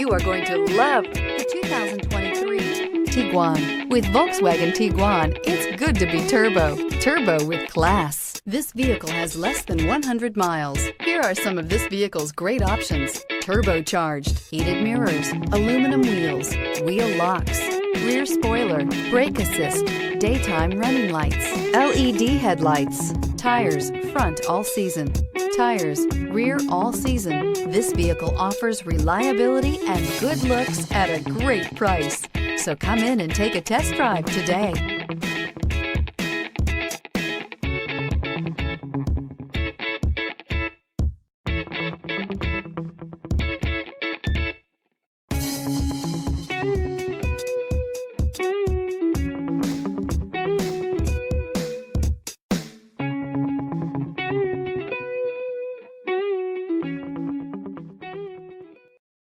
You are going to love the 2023 Tiguan. With Volkswagen Tiguan, it's good to be turbo. Turbo with class. This vehicle has less than 100 miles. Here are some of this vehicle's great options: turbocharged, heated mirrors, aluminum wheels, wheel locks, rear spoiler, brake assist, daytime running lights, LED headlights, tires front all season, tires rear all season. This vehicle offers reliability and good looks at a great price. So come in and take a test drive today.